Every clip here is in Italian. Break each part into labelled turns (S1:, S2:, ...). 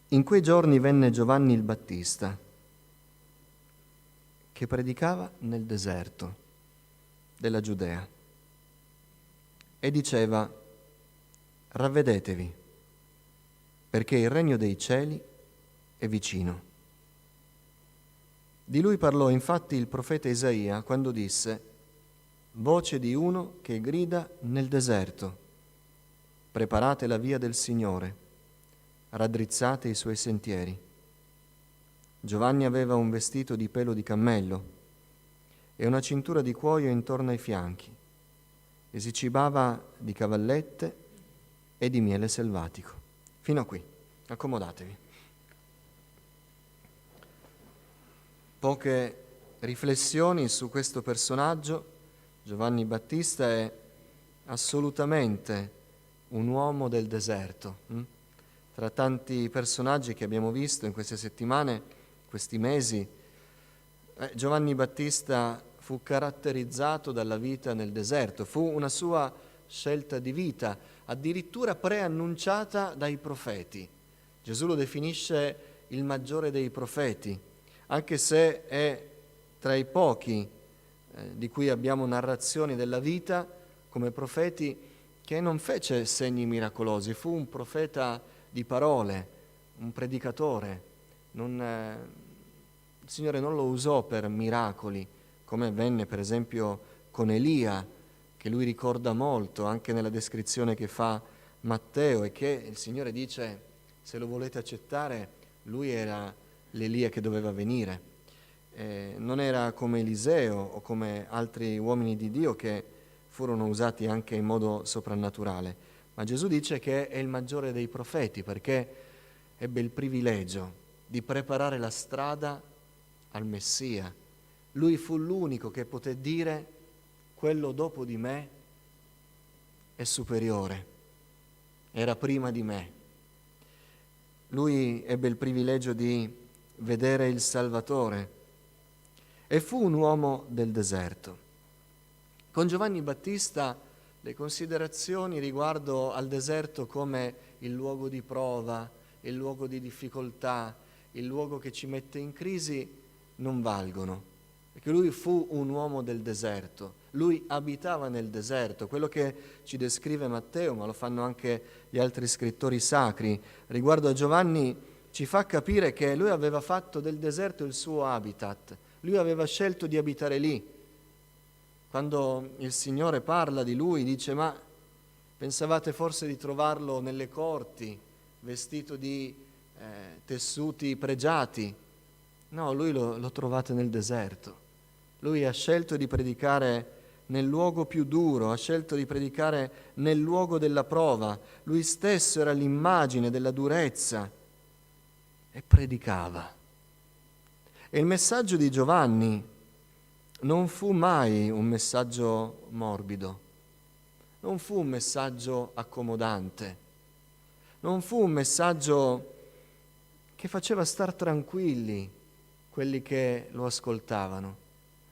S1: In quei giorni venne Giovanni il Battista, che predicava nel deserto della Giudea e diceva: ravvedetevi, perché il regno dei cieli è vicino. Di lui parlò infatti il profeta Isaia quando disse: voce di uno che grida nel deserto, preparate la via del Signore, raddrizzate i suoi sentieri. Giovanni aveva un vestito di pelo di cammello e una cintura di cuoio intorno ai fianchi e si cibava di cavallette e di miele selvatico. Fino a qui, accomodatevi. Poche riflessioni su questo personaggio. Giovanni Battista è assolutamente un uomo del deserto. Tra tanti personaggi che abbiamo visto in queste settimane, questi mesi, Giovanni Battista fu caratterizzato dalla vita nel deserto, fu una sua scelta di vita, addirittura preannunciata dai profeti. Gesù lo definisce il maggiore dei profeti, anche se è tra i pochi di cui abbiamo narrazioni della vita come profeti che non fece segni miracolosi, fu un profeta di parole, un predicatore. Il Signore non lo usò per miracoli, come avvenne per esempio con Elia, che lui ricorda molto anche nella descrizione che fa Matteo, e che il Signore dice: se lo volete accettare, lui era l'Elia che doveva venire. Non era come Eliseo o come altri uomini di Dio che furono usati anche in modo soprannaturale, ma Gesù dice che è il maggiore dei profeti perché ebbe il privilegio di preparare la strada al Messia. Lui fu l'unico che poté dire: quello dopo di me è superiore, era prima di me. Lui ebbe il privilegio di vedere il Salvatore e fu un uomo del deserto. Con Giovanni Battista le considerazioni riguardo al deserto come il luogo di prova, il luogo di difficoltà, il luogo che ci mette in crisi non valgono, perché lui fu un uomo del deserto, lui abitava nel deserto. Quello che ci descrive Matteo, ma lo fanno anche gli altri scrittori sacri, riguardo a Giovanni ci fa capire che lui aveva fatto del deserto il suo habitat, lui aveva scelto di abitare lì. Quando il Signore parla di lui dice: ma pensavate forse di trovarlo nelle corti, vestito di tessuti pregiati? No, lui lo trovate nel deserto. Lui ha scelto di predicare nel luogo più duro, ha scelto di predicare nel luogo della prova. Lui stesso era l'immagine della durezza e predicava. E il messaggio di Giovanni non fu mai un messaggio morbido, non fu un messaggio accomodante, non fu un messaggio che faceva star tranquilli quelli che lo ascoltavano.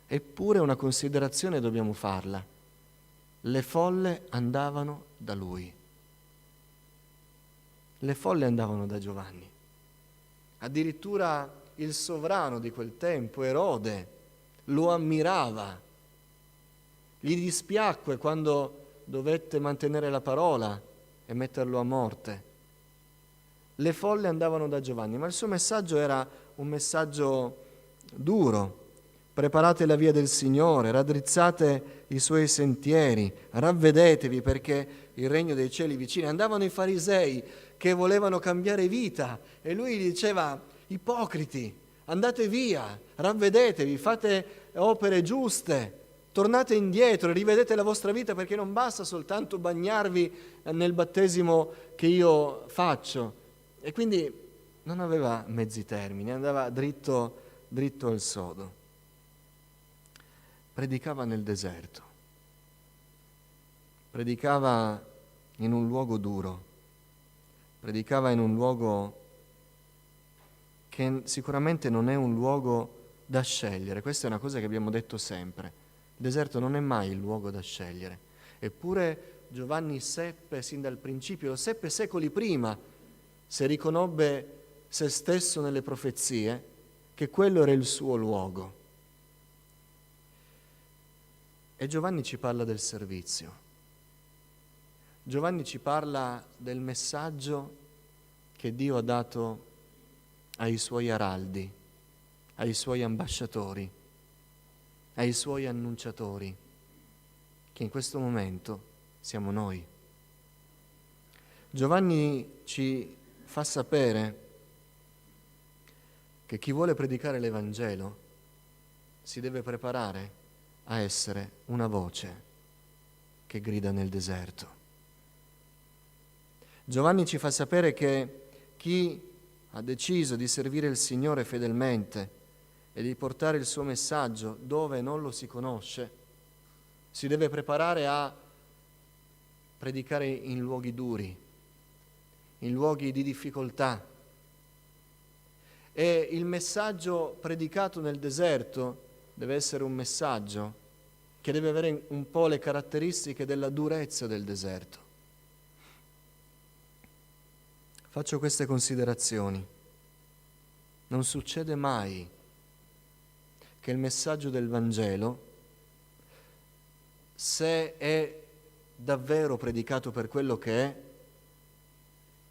S1: Eppure una considerazione dobbiamo farla: le folle andavano da lui, le folle andavano da Giovanni. Addirittura il sovrano di quel tempo, Erode, lo ammirava. Gli dispiacque quando dovette mantenere la parola e metterlo a morte. Le folle andavano da Giovanni, ma il suo messaggio era un messaggio duro. Preparate la via del Signore, raddrizzate i suoi sentieri, ravvedetevi perché il regno dei cieli è vicino. Andavano i farisei che volevano cambiare vita e lui gli diceva: ipocriti, andate via, ravvedetevi, fate opere giuste, tornate indietro e rivedete la vostra vita, perché non basta soltanto bagnarvi nel battesimo che io faccio. E quindi non aveva mezzi termini, andava dritto al sodo. Predicava nel deserto, predicava in un luogo duro, predicava in un luogo che sicuramente non è un luogo da scegliere. Questa è una cosa che abbiamo detto sempre: il deserto non è mai il luogo da scegliere. Eppure Giovanni seppe sin dal principio, lo seppe secoli prima, se riconobbe se stesso nelle profezie, che quello era il suo luogo. E Giovanni ci parla del servizio. Giovanni ci parla del messaggio che Dio ha dato ai suoi araldi, ai suoi ambasciatori, ai suoi annunciatori, che in questo momento siamo noi. Giovanni ci fa sapere che chi vuole predicare l'Evangelo si deve preparare a essere una voce che grida nel deserto. Giovanni ci fa sapere che chi ha deciso di servire il Signore fedelmente e di portare il suo messaggio dove non lo si conosce, si deve preparare a predicare in luoghi duri, in luoghi di difficoltà. E il messaggio predicato nel deserto deve essere un messaggio che deve avere un po' le caratteristiche della durezza del deserto. Faccio queste considerazioni. Non succede mai che il messaggio del Vangelo, se è davvero predicato per quello che è,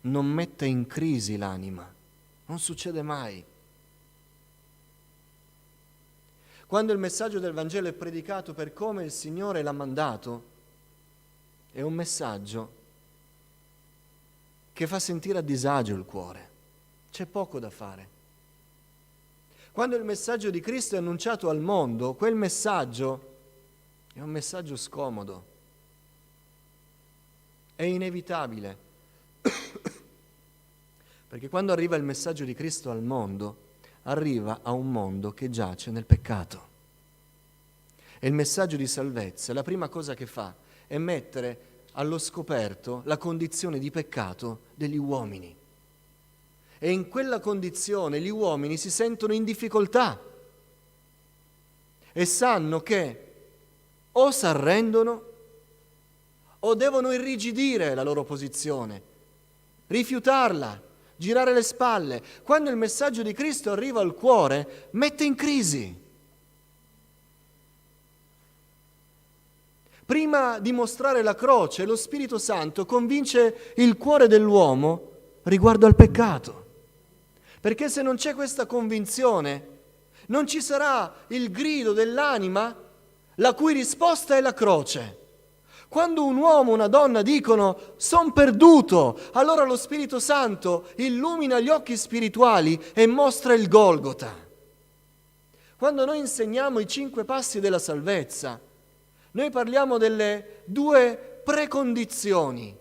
S1: non metta in crisi l'anima. Non succede mai. Quando il messaggio del Vangelo è predicato per come il Signore l'ha mandato, è un messaggio che fa sentire a disagio il cuore. C'è poco da fare. Quando il messaggio di Cristo è annunciato al mondo, quel messaggio è un messaggio scomodo. È inevitabile. Perché quando arriva il messaggio di Cristo al mondo, arriva a un mondo che giace nel peccato. E il messaggio di salvezza, la prima cosa che fa è mettere allo scoperto la condizione di peccato degli uomini. E in quella condizione gli uomini si sentono in difficoltà e sanno che o si arrendono o devono irrigidire la loro posizione, rifiutarla, girare le spalle. Quando il messaggio di Cristo arriva al cuore, mette in crisi. Prima di mostrare la croce, lo Spirito Santo convince il cuore dell'uomo riguardo al peccato. Perché se non c'è questa convinzione, non ci sarà il grido dell'anima, la cui risposta è la croce. Quando un uomo o una donna dicono «son perduto», allora lo Spirito Santo illumina gli occhi spirituali e mostra il Golgota. Quando noi insegniamo i 5 passi della salvezza, noi parliamo delle 2 precondizioni,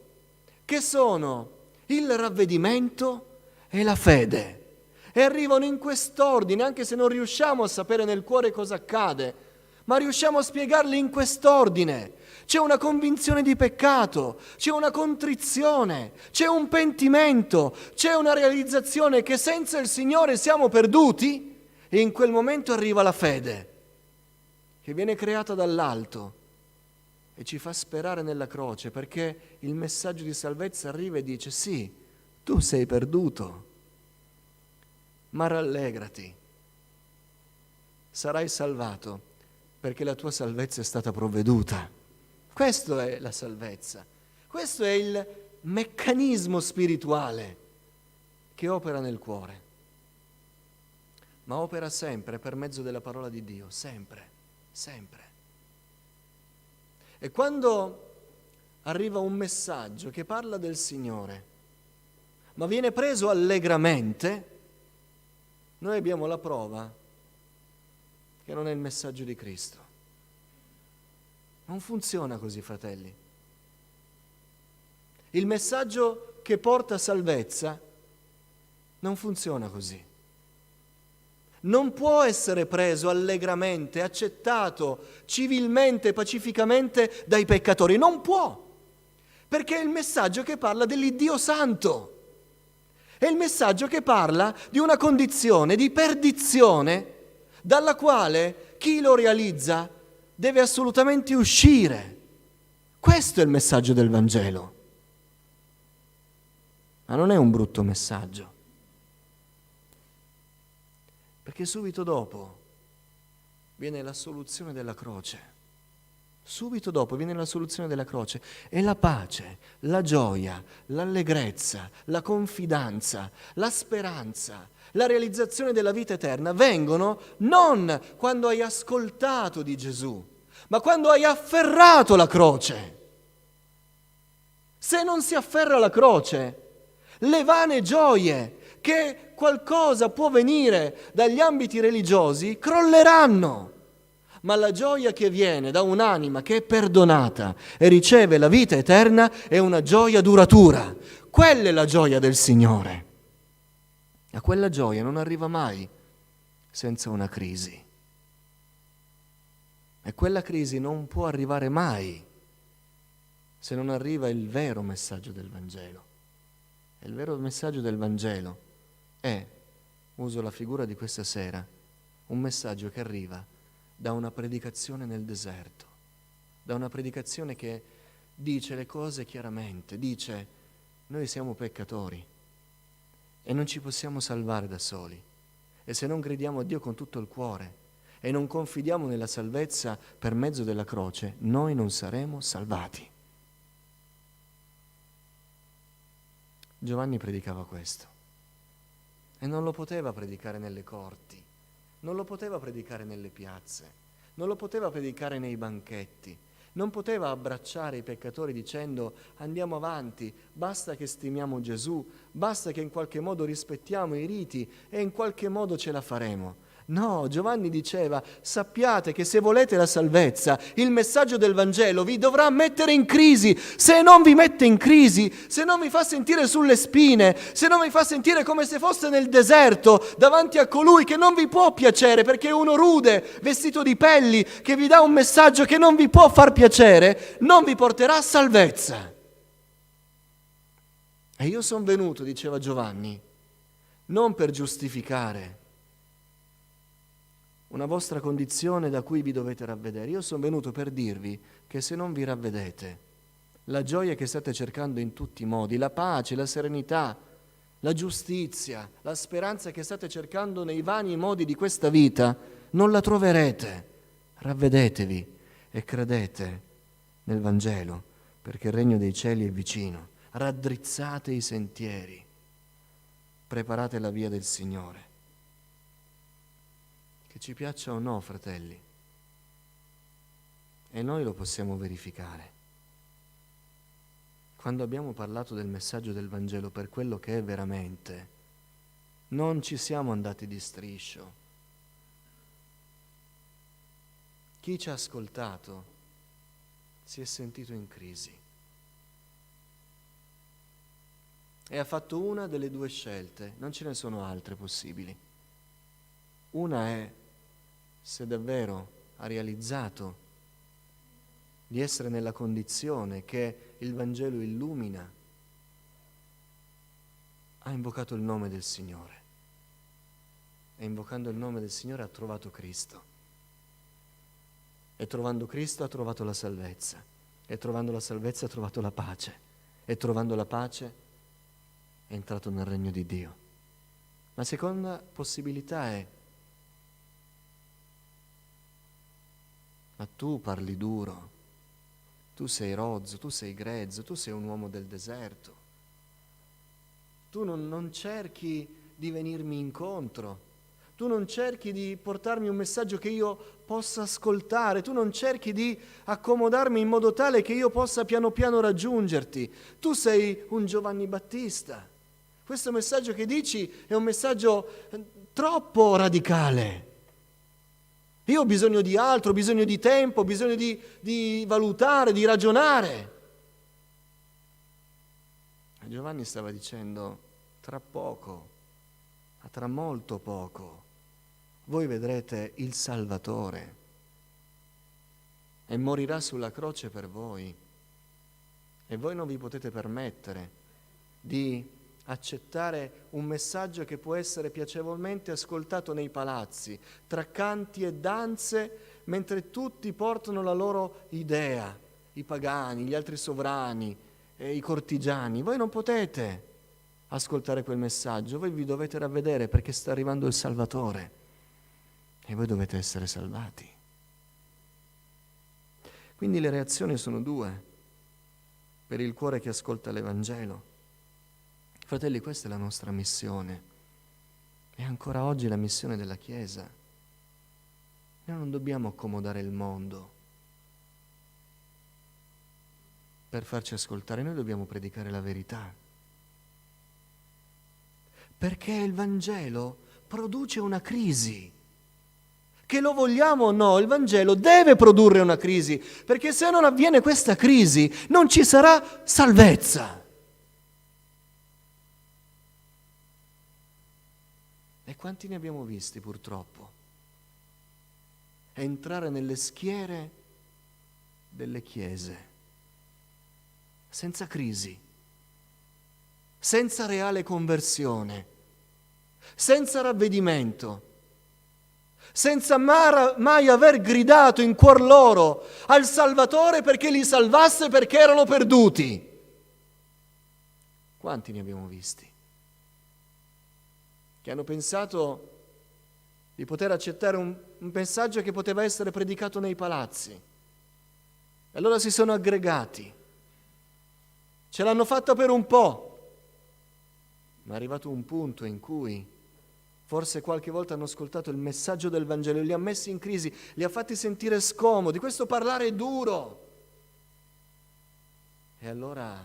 S1: che sono il ravvedimento e la fede. E arrivano in quest'ordine, anche se non riusciamo a sapere nel cuore cosa accade, ma riusciamo a spiegarli in quest'ordine. C'è una convinzione di peccato, c'è una contrizione, c'è un pentimento, c'è una realizzazione che senza il Signore siamo perduti, e in quel momento arriva la fede, che viene creata dall'alto e ci fa sperare nella croce, perché il messaggio di salvezza arriva e dice sì, tu sei perduto, ma rallegrati, sarai salvato perché la tua salvezza è stata provveduta. Questo è la salvezza, questo è il meccanismo spirituale che opera nel cuore, ma opera sempre per mezzo della parola di Dio, sempre, sempre. E quando arriva un messaggio che parla del Signore, ma viene preso allegramente, noi abbiamo la prova che non è il messaggio di Cristo. Non funziona così, fratelli. Il messaggio che porta salvezza non funziona così. Non può essere preso allegramente, accettato civilmente, pacificamente dai peccatori. Non può, perché è il messaggio che parla dell'Iddio Santo. È il messaggio che parla di una condizione di perdizione dalla quale chi lo realizza deve assolutamente uscire. Questo è il messaggio del Vangelo. Ma non è un brutto messaggio. Perché subito dopo viene la soluzione della croce. Subito dopo viene la soluzione della croce e la pace, la gioia, l'allegrezza, la confidenza, la speranza, la realizzazione della vita eterna vengono non quando hai ascoltato di Gesù, ma quando hai afferrato la croce. Se non si afferra la croce, le vane gioie che qualcosa può venire dagli ambiti religiosi crolleranno. Ma la gioia che viene da un'anima che è perdonata e riceve la vita eterna è una gioia duratura. Quella è la gioia del Signore. A quella gioia non arriva mai senza una crisi. E quella crisi non può arrivare mai se non arriva il vero messaggio del Vangelo. E il vero messaggio del Vangelo è, uso la figura di questa sera, un messaggio che arriva da una predicazione nel deserto, da una predicazione che dice le cose chiaramente, dice: noi siamo peccatori e non ci possiamo salvare da soli, e se non crediamo a Dio con tutto il cuore e non confidiamo nella salvezza per mezzo della croce, noi non saremo salvati. Giovanni predicava questo e non lo poteva predicare nelle corti, non lo poteva predicare nelle piazze, non lo poteva predicare nei banchetti, non poteva abbracciare i peccatori dicendo: andiamo avanti, basta che stimiamo Gesù, basta che in qualche modo rispettiamo i riti e in qualche modo ce la faremo. No, Giovanni diceva: sappiate che se volete la salvezza, il messaggio del Vangelo vi dovrà mettere in crisi. Se non vi mette in crisi, se non vi fa sentire sulle spine, se non vi fa sentire come se foste nel deserto davanti a colui che non vi può piacere perché è uno rude, vestito di pelli, che vi dà un messaggio che non vi può far piacere, non vi porterà a salvezza. E io sono venuto, diceva Giovanni, non per giustificare una vostra condizione da cui vi dovete ravvedere. Io sono venuto per dirvi che se non vi ravvedete, la gioia che state cercando in tutti i modi, la pace, la serenità, la giustizia, la speranza che state cercando nei vani modi di questa vita, non la troverete. Ravvedetevi e credete nel Vangelo, perché il regno dei cieli è vicino. Raddrizzate i sentieri, preparate la via del Signore. Che ci piaccia o no, fratelli, e noi lo possiamo verificare. Quando abbiamo parlato del messaggio del Vangelo per quello che è veramente, non ci siamo andati di striscio. Chi ci ha ascoltato si è sentito in crisi e ha fatto una delle due scelte, non ce ne sono altre possibili. Una è se davvero ha realizzato di essere nella condizione che il Vangelo illumina, ha invocato il nome del Signore e invocando il nome del Signore ha trovato Cristo e trovando Cristo ha trovato la salvezza e trovando la salvezza ha trovato la pace e trovando la pace è entrato nel regno di Dio. La seconda possibilità è: ma tu parli duro, tu sei rozzo, tu sei grezzo, tu sei un uomo del deserto, tu non cerchi di venirmi incontro, tu non cerchi di portarmi un messaggio che io possa ascoltare, tu non cerchi di accomodarmi in modo tale che io possa piano piano raggiungerti, tu sei un Giovanni Battista. Questo messaggio che dici è un messaggio troppo radicale. Io ho bisogno di altro, ho bisogno di tempo, ho bisogno di valutare, di ragionare. E Giovanni stava dicendo: tra poco, ma tra molto poco, voi vedrete il Salvatore e morirà sulla croce per voi. E voi non vi potete permettere di accettare un messaggio che può essere piacevolmente ascoltato nei palazzi, tra canti e danze, mentre tutti portano la loro idea, i pagani, gli altri sovrani, i cortigiani. Voi non potete ascoltare quel messaggio, voi vi dovete ravvedere perché sta arrivando il Salvatore. e voi dovete essere salvati. Quindi le reazioni sono due per il cuore che ascolta l'Evangelo. Fratelli, questa è la nostra missione. È ancora oggi la missione della Chiesa. Noi non dobbiamo accomodare il mondo per farci ascoltare, noi dobbiamo predicare la verità. Perché il Vangelo produce una crisi. Che lo vogliamo o no, il Vangelo deve produrre una crisi, perché se non avviene questa crisi non ci sarà salvezza. E quanti ne abbiamo visti purtroppo entrare nelle schiere delle chiese senza crisi, senza reale conversione, senza ravvedimento, senza mai aver gridato in cuor loro al Salvatore perché li salvasse, perché erano perduti. Quanti ne abbiamo visti? Che hanno pensato di poter accettare un messaggio che poteva essere predicato nei palazzi. E allora si sono aggregati. Ce l'hanno fatta per un po', ma è arrivato un punto in cui forse qualche volta hanno ascoltato il messaggio del Vangelo, li ha messi in crisi, li ha fatti sentire scomodi, questo parlare è duro. E allora,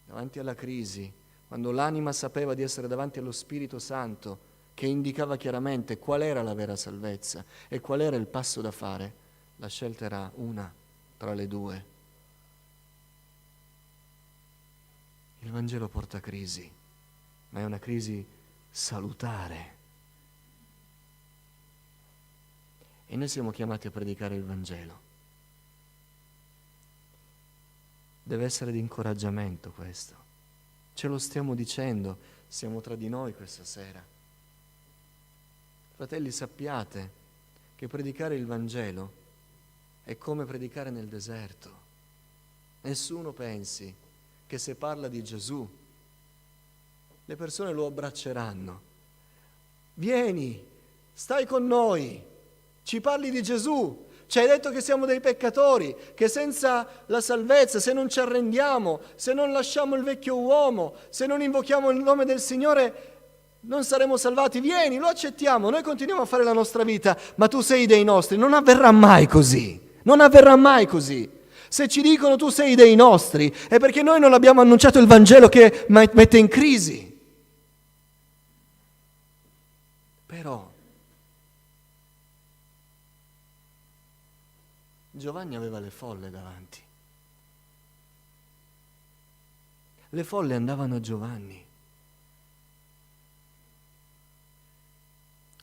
S1: davanti alla crisi, quando l'anima sapeva di essere davanti allo Spirito Santo, che indicava chiaramente qual era la vera salvezza e qual era il passo da fare, la scelta era una tra le due. Il Vangelo porta crisi, ma è una crisi salutare. E noi siamo chiamati a predicare il Vangelo. Deve essere di incoraggiamento questo. Ce lo stiamo dicendo, siamo tra di noi questa sera. Fratelli, sappiate che predicare il Vangelo è come predicare nel deserto. Nessuno pensi che se parla di Gesù le persone lo abbracceranno. Vieni, stai con noi, ci parli di Gesù, ci hai detto che siamo dei peccatori, che senza la salvezza, se non ci arrendiamo, se non lasciamo il vecchio uomo, se non invochiamo il nome del Signore, non saremo salvati. Vieni, lo accettiamo, noi continuiamo a fare la nostra vita, ma tu sei dei nostri. Non avverrà mai così, non avverrà mai così. Se ci dicono tu sei dei nostri, è perché noi non abbiamo annunciato il Vangelo che mette in crisi. Però Giovanni aveva le folle davanti. Le folle andavano a Giovanni.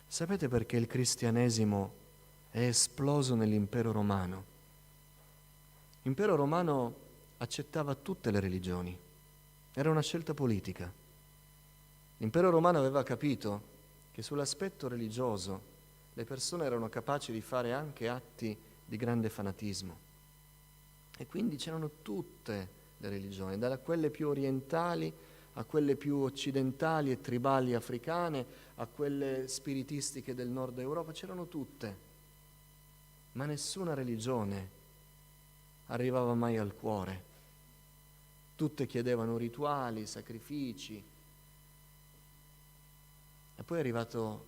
S1: Sapete perché il cristianesimo è esploso nell'impero romano? L'impero romano accettava tutte le religioni. Era una scelta politica. L'impero romano aveva capito che sull'aspetto religioso le persone erano capaci di fare anche atti di grande fanatismo. E quindi c'erano tutte le religioni, da quelle più orientali a quelle più occidentali e tribali africane, a quelle spiritistiche del nord Europa, c'erano tutte. Ma nessuna religione arrivava mai al cuore. Tutte chiedevano rituali, sacrifici. E poi è arrivato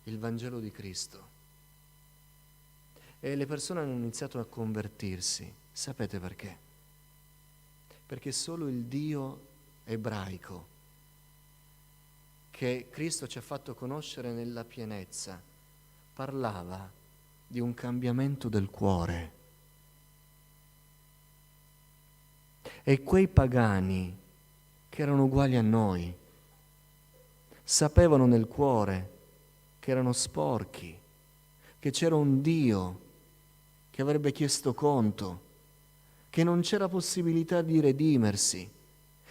S1: il Vangelo di Cristo. E le persone hanno iniziato a convertirsi. Sapete perché? Perché solo il Dio ebraico, che Cristo ci ha fatto conoscere nella pienezza, parlava di un cambiamento del cuore. E quei pagani, che erano uguali a noi, sapevano nel cuore che erano sporchi, che c'era un Dio che avrebbe chiesto conto, che non c'era possibilità di redimersi,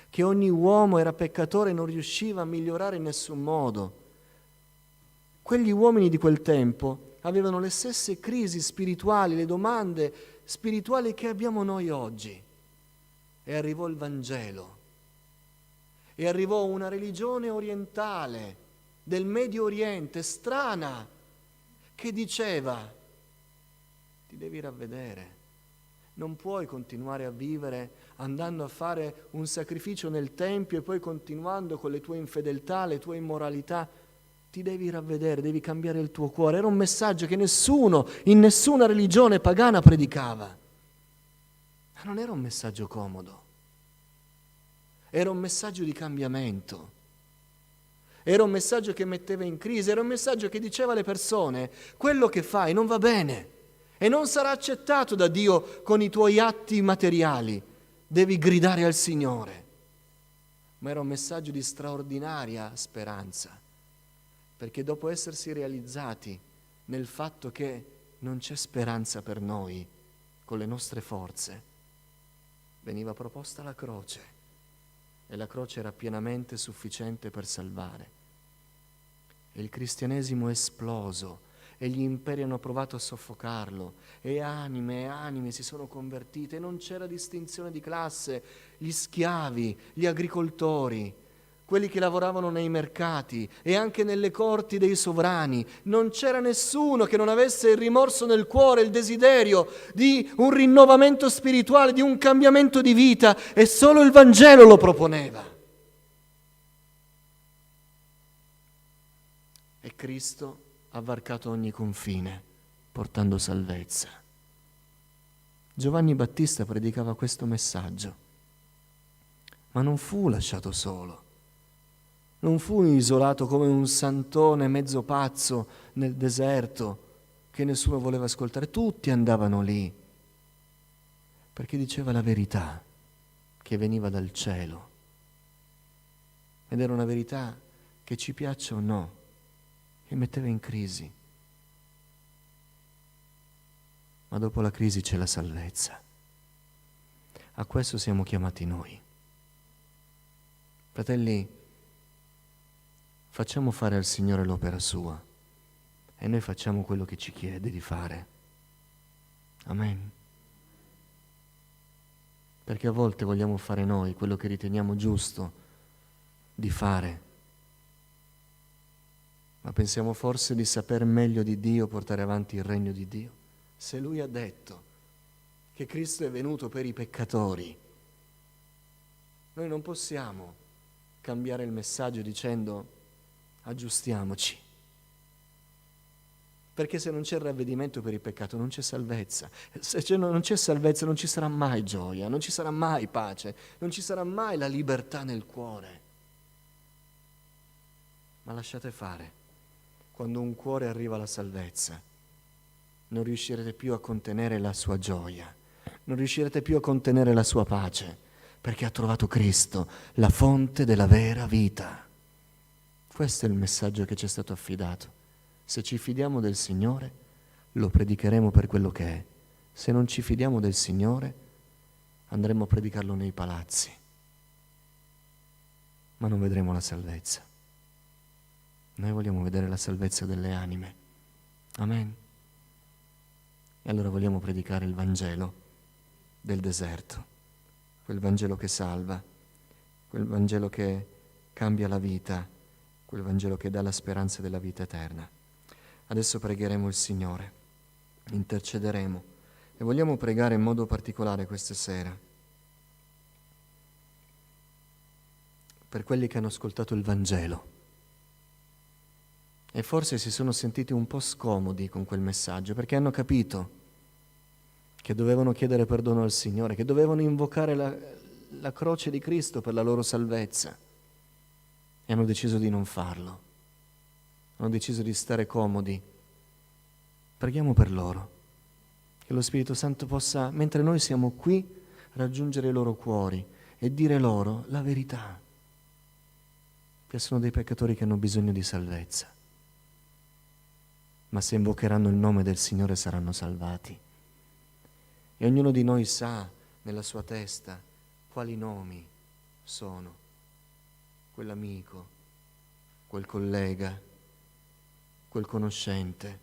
S1: che ogni uomo era peccatore e non riusciva a migliorare in nessun modo. Quegli uomini di quel tempo avevano le stesse crisi spirituali, le domande spirituali che abbiamo noi oggi. E arrivò il Vangelo. E arrivò una religione orientale, del Medio Oriente, strana, che diceva: ti devi ravvedere. Non puoi continuare a vivere andando a fare un sacrificio nel Tempio e poi continuando con le tue infedeltà, le tue immoralità. Ti devi ravvedere, devi cambiare il tuo cuore. Era un messaggio che nessuno, in nessuna religione pagana predicava. Ma non era un messaggio comodo. Era un messaggio di cambiamento. Era un messaggio che metteva in crisi, era un messaggio che diceva alle persone: quello che fai non va bene e non sarà accettato da Dio con i tuoi atti materiali. Devi gridare al Signore. Ma era un messaggio di straordinaria speranza, perché dopo essersi realizzati nel fatto che non c'è speranza per noi con le nostre forze, veniva proposta la croce, e la croce era pienamente sufficiente per salvare. E il cristianesimo è esploso, e gli imperi hanno provato a soffocarlo, e anime si sono convertite, e non c'era distinzione di classe. Gli schiavi, gli agricoltori, quelli che lavoravano nei mercati e anche nelle corti dei sovrani, non c'era nessuno che non avesse il rimorso nel cuore, il desiderio di un rinnovamento spirituale, di un cambiamento di vita, e solo il Vangelo lo proponeva. E Cristo ha varcato ogni confine, portando salvezza. Giovanni Battista predicava questo messaggio, ma non fu lasciato solo. Non fu isolato come un santone mezzo pazzo nel deserto che nessuno voleva ascoltare. Tutti andavano lì, perché diceva la verità che veniva dal cielo. Ed era una verità che ci piaccia o no, che metteva in crisi. Ma dopo la crisi c'è la salvezza. A questo siamo chiamati noi. Fratelli, facciamo fare al Signore l'opera sua e noi facciamo quello che ci chiede di fare. Amen. Perché a volte vogliamo fare noi quello che riteniamo giusto di fare, ma pensiamo forse di saper meglio di Dio portare avanti il regno di Dio. Se Lui ha detto che Cristo è venuto per i peccatori, noi non possiamo cambiare il messaggio dicendo aggiustiamoci, perché se non c'è il ravvedimento per il peccato non c'è salvezza. Se non c'è salvezza non ci sarà mai gioia, non ci sarà mai pace, non ci sarà mai la libertà nel cuore. Ma lasciate fare. Quando un cuore arriva alla salvezza, non riuscirete più a contenere la sua gioia, non riuscirete più a contenere la sua pace, perché ha trovato Cristo, la fonte della vera vita. Questo è il messaggio che ci è stato affidato. Se ci fidiamo del Signore, lo predicheremo per quello che è. Se non ci fidiamo del Signore, andremo a predicarlo nei palazzi, ma non vedremo la salvezza. Noi vogliamo vedere la salvezza delle anime. Amen. E allora vogliamo predicare il Vangelo del deserto, quel Vangelo che salva, quel Vangelo che cambia la vita, quel Vangelo che dà la speranza della vita eterna. Adesso pregheremo il Signore, intercederemo e vogliamo pregare in modo particolare questa sera per quelli che hanno ascoltato il Vangelo e forse si sono sentiti un po' scomodi con quel messaggio, perché hanno capito che dovevano chiedere perdono al Signore, che dovevano invocare la croce di Cristo per la loro salvezza, e hanno deciso di non farlo, hanno deciso di stare comodi. Preghiamo per loro, che lo Spirito Santo possa, mentre noi siamo qui, raggiungere i loro cuori e dire loro la verità, che sono dei peccatori che hanno bisogno di salvezza. Ma se invocheranno il nome del Signore saranno salvati. E ognuno di noi sa nella sua testa quali nomi sono: quell'amico, quel collega, quel conoscente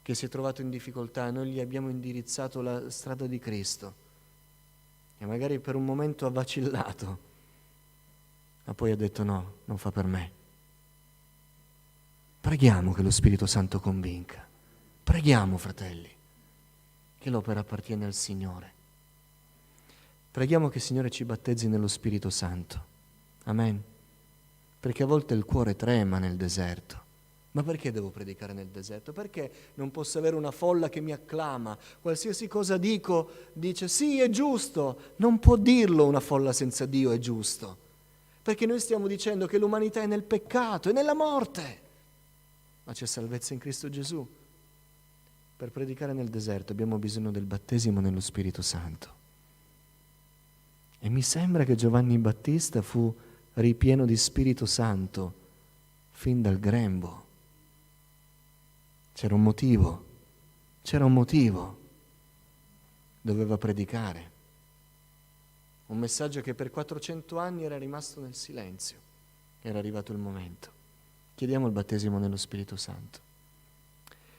S1: che si è trovato in difficoltà. Noi gli abbiamo indirizzato la strada di Cristo e magari per un momento ha vacillato, ma poi ha detto no, non fa per me. Preghiamo che lo Spirito Santo convinca. Preghiamo, fratelli, che l'opera appartiene al Signore. Preghiamo che il Signore ci battezzi nello Spirito Santo. Amen. Perché a volte il cuore trema nel deserto. Ma perché devo predicare nel deserto? Perché non posso avere una folla che mi acclama? Qualsiasi cosa dico, dice sì, è giusto. Non può dirlo una folla senza Dio, è giusto. Perché noi stiamo dicendo che l'umanità è nel peccato, è nella morte. Ma c'è salvezza in Cristo Gesù. Per predicare nel deserto abbiamo bisogno del battesimo nello Spirito Santo. E mi sembra che Giovanni Battista fu ripieno di Spirito Santo fin dal grembo. C'era un motivo, doveva predicare. Un messaggio che per 400 anni era rimasto nel silenzio. Era arrivato il momento. Chiediamo il battesimo nello Spirito Santo.